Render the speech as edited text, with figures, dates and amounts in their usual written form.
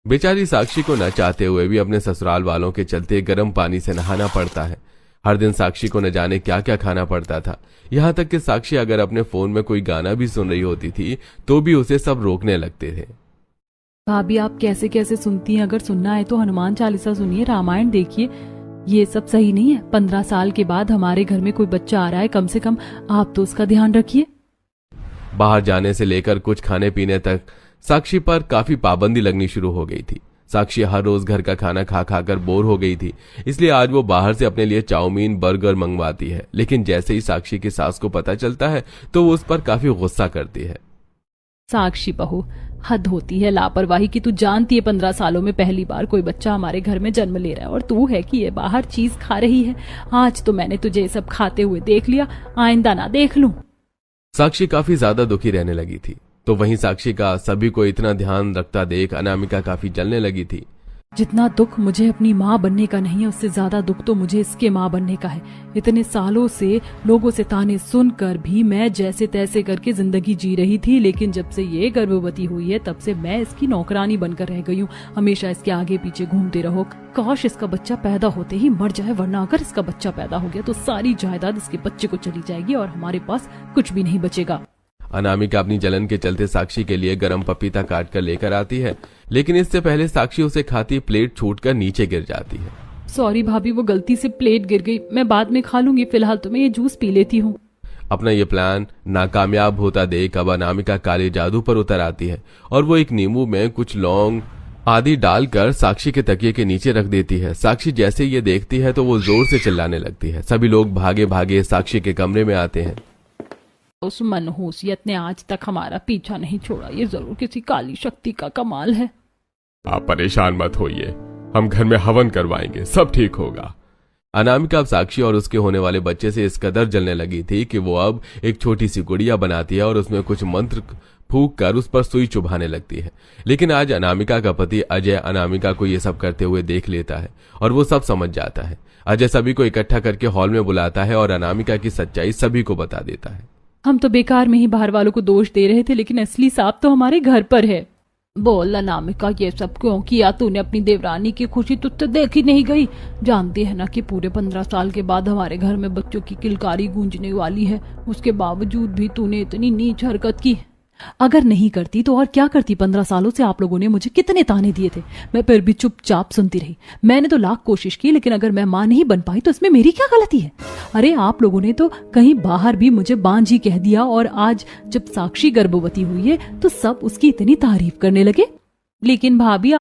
बेचारी साक्षी को न चाहते हुए भी अपने ससुराल वालों के चलते गर्म पानी से नहाना पड़ता है। हर दिन साक्षी को न जाने क्या क्या खाना पड़ता था। यहाँ तक कि साक्षी अगर अपने फोन में कोई गाना भी सुन रही होती थी तो भी उसे सब रोकने लगते थे। भाभी आप कैसे कैसे सुनती हैं? अगर सुनना है तो हनुमान चालीसा सुनिए, रामायण देखिए। ये सब सही नहीं है। 15 साल के बाद हमारे घर में कोई बच्चा आ रहा है, कम से कम आप तो उसका ध्यान रखिए। बाहर जाने से लेकर कुछ खाने पीने तक साक्षी पर काफी पाबंदी लगनी शुरू हो गई थी। साक्षी हर रोज घर का खाना खा खाकर बोर हो गई थी, इसलिए आज वो बाहर से अपने लिए चाउमीन बर्गर मंगवाती है। लेकिन जैसे ही साक्षी की सास को पता चलता है तो वो उस पर काफी गुस्सा करती है। साक्षी बहू, हद होती है लापरवाही की। तू जानती है 15 सालों में पहली बार कोई बच्चा हमारे घर में जन्म ले रहा है और तू है कि ये बाहर चीज खा रही है। आज तो मैंने तुझे ये सब खाते हुए देख लिया, आइंदा ना देख लूं। साक्षी काफी ज्यादा दुखी रहने लगी थी। तो वहीं साक्षी का सभी को इतना ध्यान रखता देख अनामिका काफी जलने लगी थी। जितना दुख मुझे अपनी माँ बनने का नहीं है, उससे ज्यादा दुख तो मुझे इसके माँ बनने का है। इतने सालों से लोगों से ताने सुनकर भी मैं जैसे तैसे करके जिंदगी जी रही थी, लेकिन जब से ये गर्भवती हुई है तब से मैं इसकी नौकरानी बनकर रह गई हूँ। हमेशा इसके आगे पीछे घूमते रहो। काश इसका बच्चा पैदा होते ही मर जाए, वरना अगर इसका बच्चा पैदा हो गया तो सारी जायदाद इसके बच्चे को चली जाएगी और हमारे पास कुछ भी नहीं बचेगा। अनामिका अपनी जलन के चलते साक्षी के लिए गर्म पपीता काट कर लेकर आती है, लेकिन इससे पहले साक्षी उसे खाती प्लेट छूटकर नीचे गिर जाती है। सॉरी भाभी, वो गलती से प्लेट गिर गई, मैं बाद में खा लूंगी। फिलहाल तो मैं ये जूस पी लेती हूँ। अपना ये प्लान नाकामयाब होता देख अब अनामिका काले जादू पर उतर आती है और वो एक नींबू में कुछ लौंग आदि डालकर साक्षी के तकिए के नीचे रख देती है। साक्षी जैसे ये देखती है तो वो जोर से चिल्लाने लगती है। सभी लोग भागे भागे साक्षी के कमरे में आते हैं। उस मनहूसियत ने आज तक हमारा पीछा नहीं छोड़ा, ये जरूर किसी काली शक्ति का कमाल है। आप परेशान मत होइए, हम घर में हवन करवाएंगे, सब ठीक होगा। अनामिका अब साक्षी और उसके होने वाले बच्चे से इस कदर जलने लगी थी कि वो अब एक छोटी सी गुड़िया बनाती है और उसमें कुछ मंत्र फूंक कर उस पर सुई चुभाने लगती है। लेकिन आज अनामिका का पति अजय अनामिका को ये सब करते हुए देख लेता है और वो सब समझ जाता है। अजय सभी को इकट्ठा करके हॉल में बुलाता है और अनामिका की सच्चाई सभी को बता देता है। हम तो बेकार में ही बाहर वालों को दोष दे रहे थे, लेकिन असली सांप तो हमारे घर पर है। बोल अनामिका, ये सब क्यों किया तूने? अपनी देवरानी की खुशी तुझसे देखी नहीं गई? जानती है ना कि पूरे 15 साल के बाद हमारे घर में बच्चों की किलकारी गूंजने वाली है, उसके बावजूद भी तूने इतनी नीच हरकत की। अगर नहीं करती तो और क्या करती? 15 सालों से आप लोगों ने मुझे कितने ताने दिए थे, मैं फिर भी चुपचाप सुनती रही। मैंने तो लाख कोशिश की, लेकिन अगर मैं मां नहीं बन पाई तो इसमें मेरी क्या गलती है? अरे आप लोगों ने तो कहीं बाहर भी मुझे बांझी कह दिया और आज जब साक्षी गर्भवती हुई है तो सब उसकी इतनी तारीफ करने लगे। लेकिन भाभी